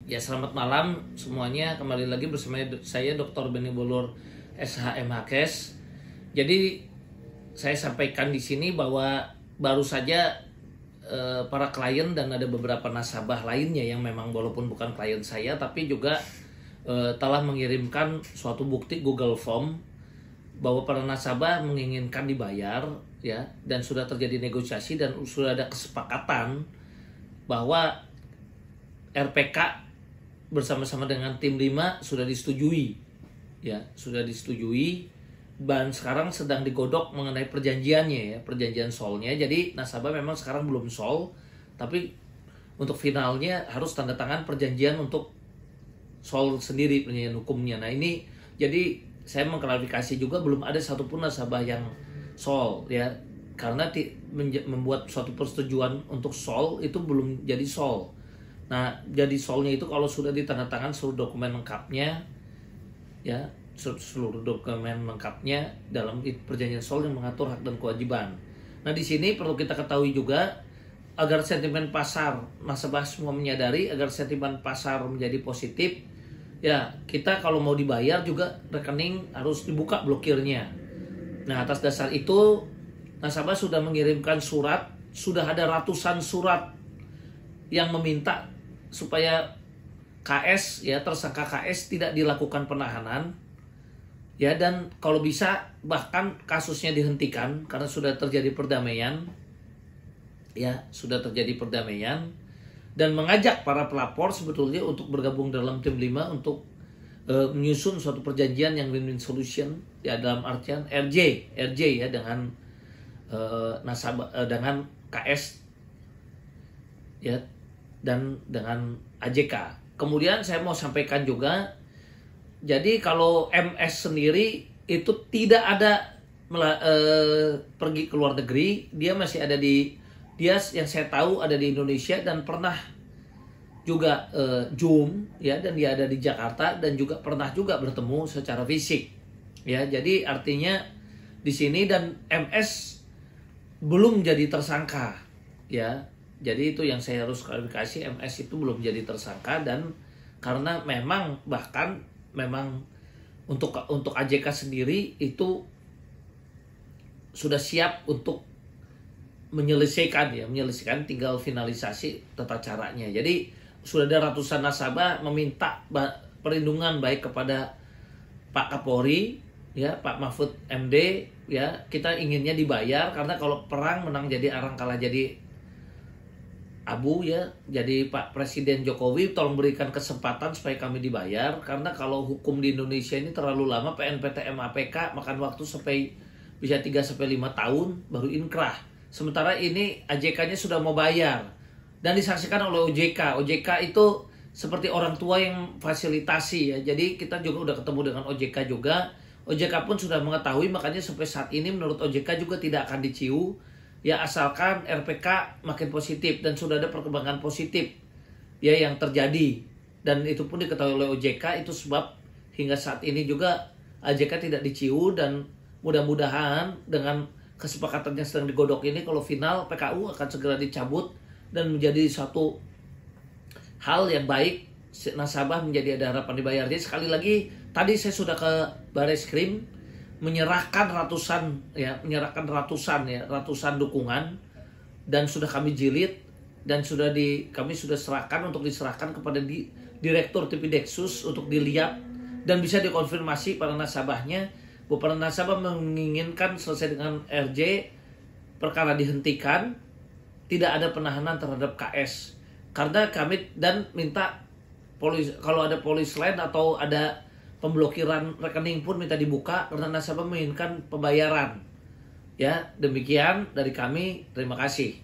Ya, selamat malam semuanya. Kembali lagi bersama saya Dr. Beni Bolur SHMHKes. Jadi saya sampaikan di sini bahwa baru saja para klien dan ada beberapa nasabah lainnya yang memang walaupun bukan klien saya tapi juga telah mengirimkan suatu bukti Google Form bahwa para nasabah menginginkan dibayar, ya, dan sudah terjadi negosiasi dan sudah ada kesepakatan bahwa RPK bersama-sama dengan tim 5 sudah disetujui, ya, sudah disetujui, dan sekarang sedang digodok mengenai perjanjiannya, ya, perjanjian solnya. Jadi nasabah memang sekarang belum sol, tapi untuk finalnya harus tanda tangan perjanjian untuk sol sendiri, perjanjian hukumnya. Nah ini jadi saya mengklarifikasi juga belum ada satupun nasabah yang sol, ya, karena membuat suatu persetujuan untuk sol itu belum jadi sol. Nah, jadi solnya itu kalau sudah ditandatangan seluruh dokumen lengkapnya, ya, seluruh dokumen lengkapnya dalam perjanjian sol yang mengatur hak dan kewajiban. Nah, di sini perlu kita ketahui juga agar sentimen pasar nasabah semua menyadari agar sentimen pasar menjadi positif, ya, kita kalau mau dibayar juga rekening harus dibuka blokirnya. Nah, atas dasar itu nasabah sudah mengirimkan surat, sudah ada ratusan surat yang meminta supaya KS, ya, tersangka KS tidak dilakukan penahanan, ya, dan kalau bisa bahkan kasusnya dihentikan karena sudah terjadi perdamaian, ya, sudah terjadi perdamaian, dan mengajak para pelapor sebetulnya untuk bergabung dalam tim 5 untuk menyusun suatu perjanjian yang win-win solution, ya, dalam artian RJ ya, dengan nasabah dengan KS, ya, dan dengan AJK. Kemudian saya mau sampaikan juga, jadi kalau MS sendiri itu tidak ada pergi ke luar negeri, dia masih ada dia yang saya tahu ada di Indonesia dan pernah juga Zoom, ya, dan dia ada di Jakarta dan juga pernah juga bertemu secara fisik, ya. Jadi artinya di sini dan MS belum jadi tersangka, ya. Jadi itu yang saya harus klarifikasi, MS itu belum jadi tersangka, dan karena memang bahkan memang untuk AJK sendiri itu sudah siap untuk menyelesaikan tinggal finalisasi tata caranya. Jadi sudah ada ratusan nasabah meminta perlindungan baik kepada Pak Kapolri, ya, Pak Mahfud MD, ya, kita inginnya dibayar karena kalau perang menang jadi arang, kalah jadi abu, ya. Jadi Pak Presiden Jokowi tolong berikan kesempatan supaya kami dibayar, karena kalau hukum di Indonesia ini terlalu lama, PNPTM APK makan waktu sampai bisa 3-5 tahun baru inkrah. Sementara ini AJK-nya sudah mau bayar dan disaksikan oleh OJK. OJK itu seperti orang tua yang fasilitasi, ya. Jadi kita juga udah ketemu dengan OJK juga. OJK pun sudah mengetahui, makanya sampai saat ini menurut OJK juga tidak akan diciu, ya, asalkan RPK makin positif, dan sudah ada perkembangan positif, ya, yang terjadi, dan itu pun diketahui oleh OJK. Itu sebab hingga saat ini juga AJK tidak diciu, dan mudah-mudahan dengan kesepakatan yang sedang digodok ini kalau final PKU akan segera dicabut dan menjadi satu hal yang baik, nasabah menjadi ada harapan dibayar. Jadi sekali lagi tadi saya sudah ke Bareskrim menyerahkan ratusan dukungan, dan sudah kami jilid dan kami sudah serahkan untuk diserahkan kepada Direktur Tipideksus untuk dilihat dan bisa dikonfirmasi para nasabahnya bahwa para nasabah menginginkan selesai dengan RJ, perkara dihentikan, tidak ada penahanan terhadap KS, karena kami dan minta kalau ada polis lain atau ada pemblokiran rekening pun minta dibuka karena nasabah menginginkan pembayaran, ya. Demikian dari kami, terima kasih.